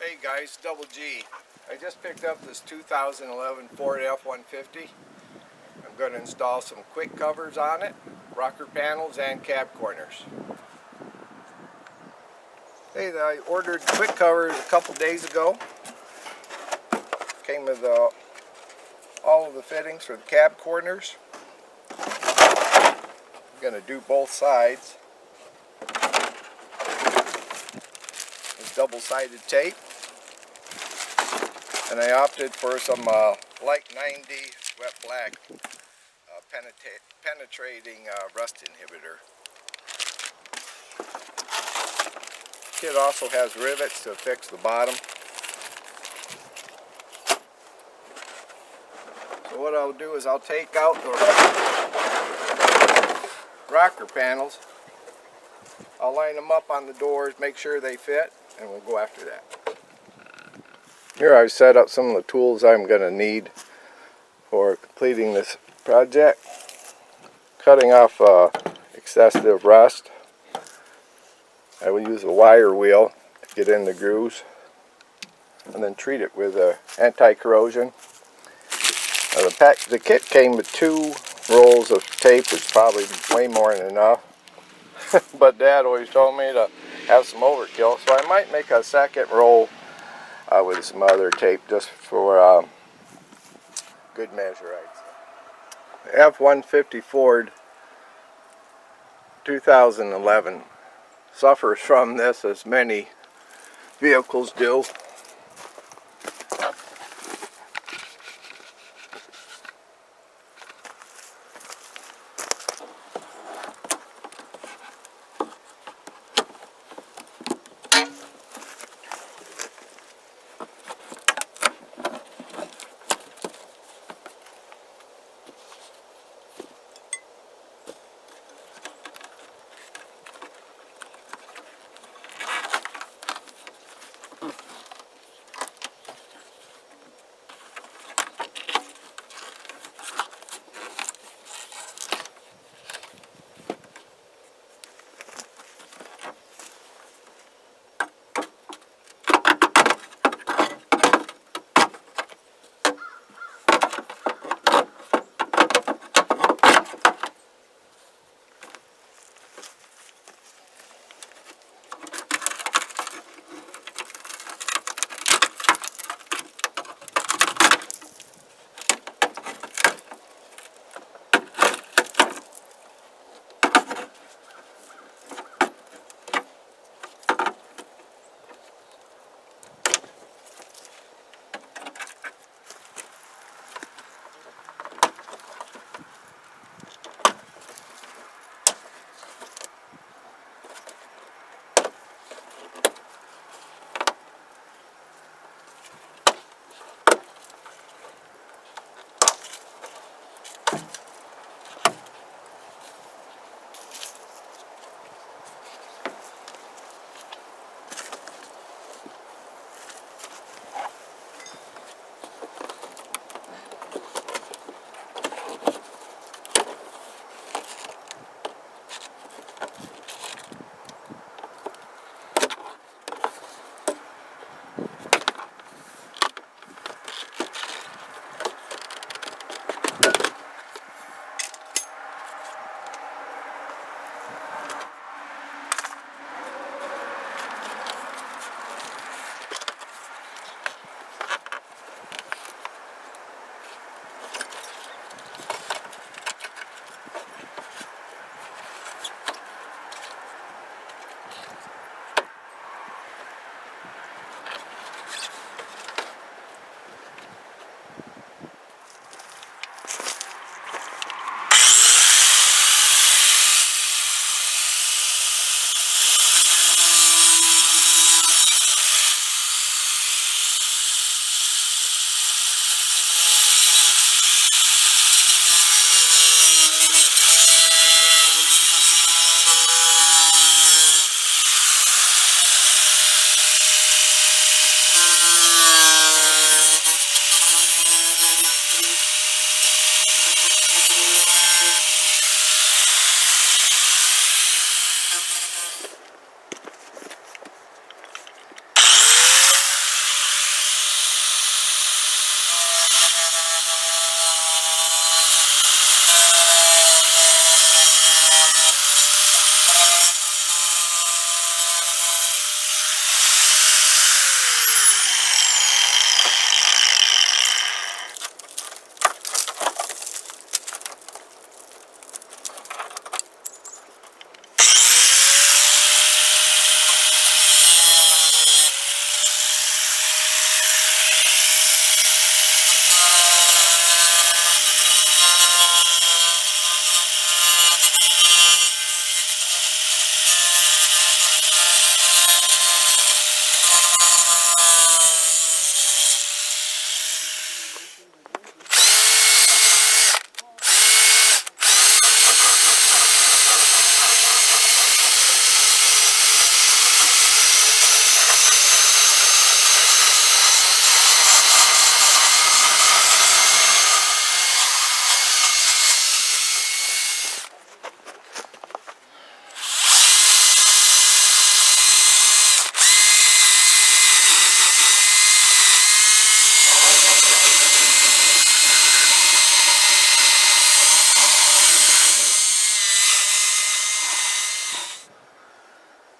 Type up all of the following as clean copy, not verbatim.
Hey guys, Double G. I just picked up this 2011 Ford F-150. I'm going to install some quick covers on it, rocker panels and cab corners. Hey, I ordered quick covers a couple days ago. Came with all of the fittings for the cab corners. I'm going to do both sides with double-sided tape. And I opted for some light 90 wet black penetrating rust inhibitor. Kit also has rivets to fix the bottom. So what I'll do is I'll take out the rocker panels. I'll line them up on the doors, make sure they fit, and we'll go after that. Here I've set up some of the tools I'm going to need for completing this project. Cutting off excessive rust. I will use a wire wheel to get in the grooves and then treat it with anti-corrosion. The kit came with 2 rolls of tape, which is probably way more than enough. But Dad always told me to have some overkill, so I might make a second roll with some other tape just for good measure, I'd say. The F-150 Ford 2011 suffers from this, as many vehicles do.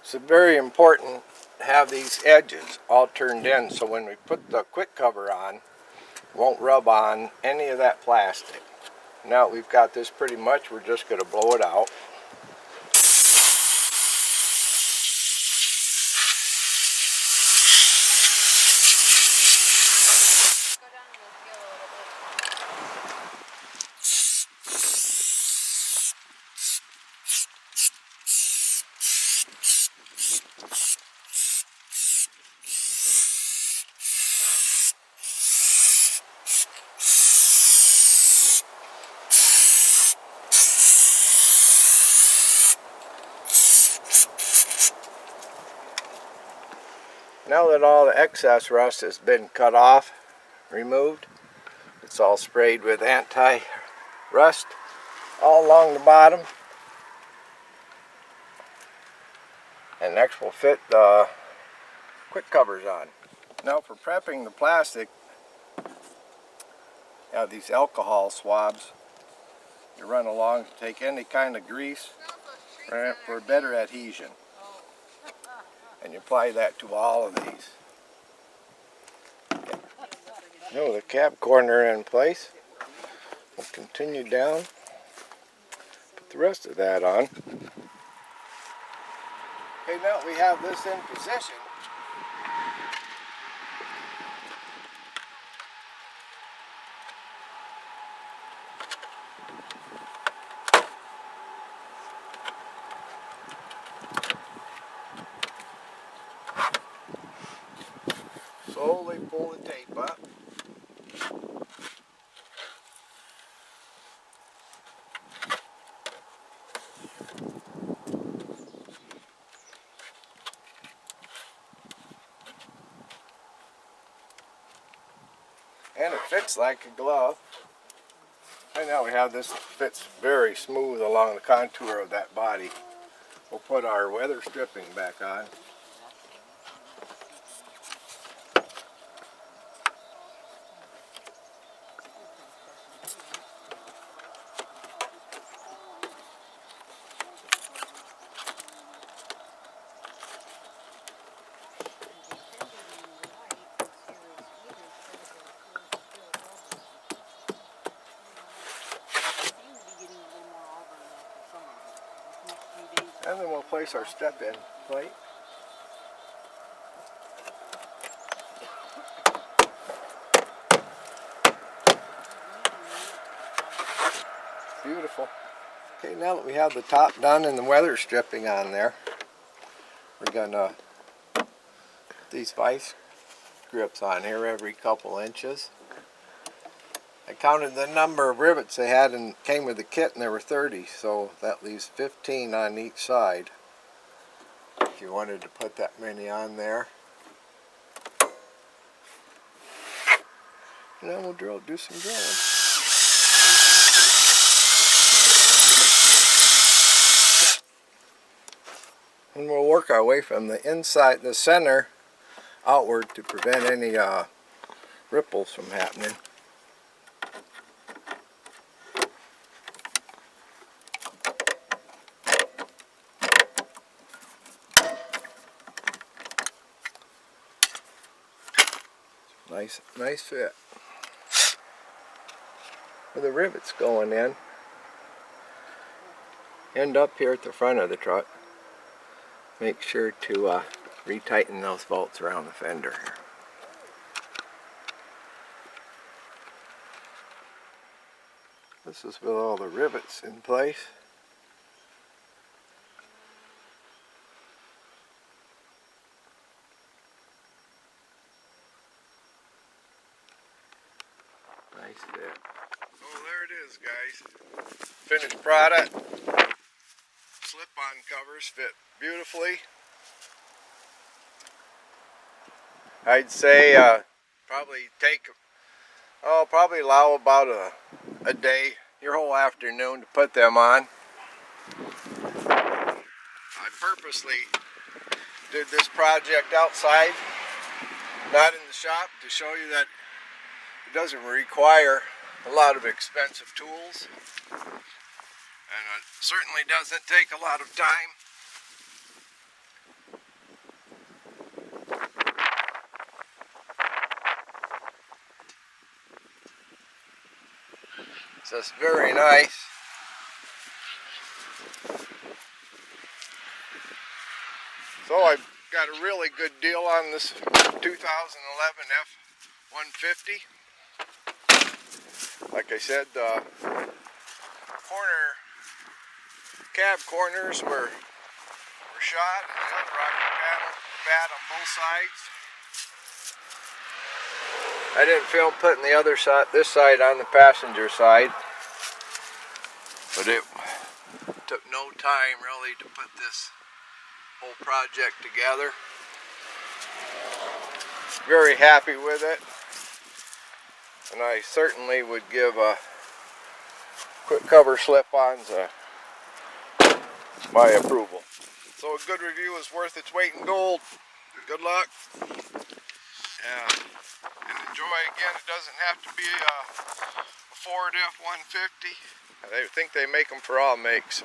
It's very important to have these edges all turned in so when we put the quick cover on, it won't rub on any of that plastic. Now that we've got this pretty much, we're just going to blow it out. Now that all the excess rust has been cut off, removed, it's all sprayed with anti-rust all along the bottom. And next we'll fit the quick covers on. Now for prepping the plastic, you have these alcohol swabs. You run along to take any kind of grease for better adhesion. And you apply that to all of these. Now the cab corner in place. We'll continue down. Put the rest of that on. Okay, now we have this in position. Slowly pull the tape up. And it fits like a glove. And now we have this that fits very smooth along the contour of that body. We'll put our weather stripping back on. And then we'll place our step-in plate. Beautiful. Okay, now that we have the top done and the weather stripping on there, we're gonna put these vice grips on here every couple inches. I counted the number of rivets they had and came with the kit, and there were 30, so that leaves 15 on each side. If you wanted to put that many on there. And then we'll do some drilling. And we'll work our way from the inside, the center, outward to prevent any ripples from happening. Nice fit. With the rivets going in, end up here at the front of the truck. Make sure to retighten those bolts around the fender here. This is with all the rivets in place. Nice fit. Oh, there it is, guys. Finished product. Slip-on covers fit beautifully. I'd say probably allow about a day, your whole afternoon to put them on. I purposely did this project outside, not in the shop, to show you that it doesn't require a lot of expensive tools, and it certainly doesn't take a lot of time. Just very nice. So I got a really good deal on this 2011 F-150. Like I said, the cab corners were shot, and the rocker panel bad on both sides. I didn't film putting the other side, this side on the passenger side, but it took no time really to put this whole project together. Very happy with it, and I certainly would give a quick cover slip-ons my approval. So a good review is worth its weight in gold. Good luck. And enjoy. Again, it doesn't have to be a Ford F-150. I think they make them for all makes.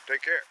Take care.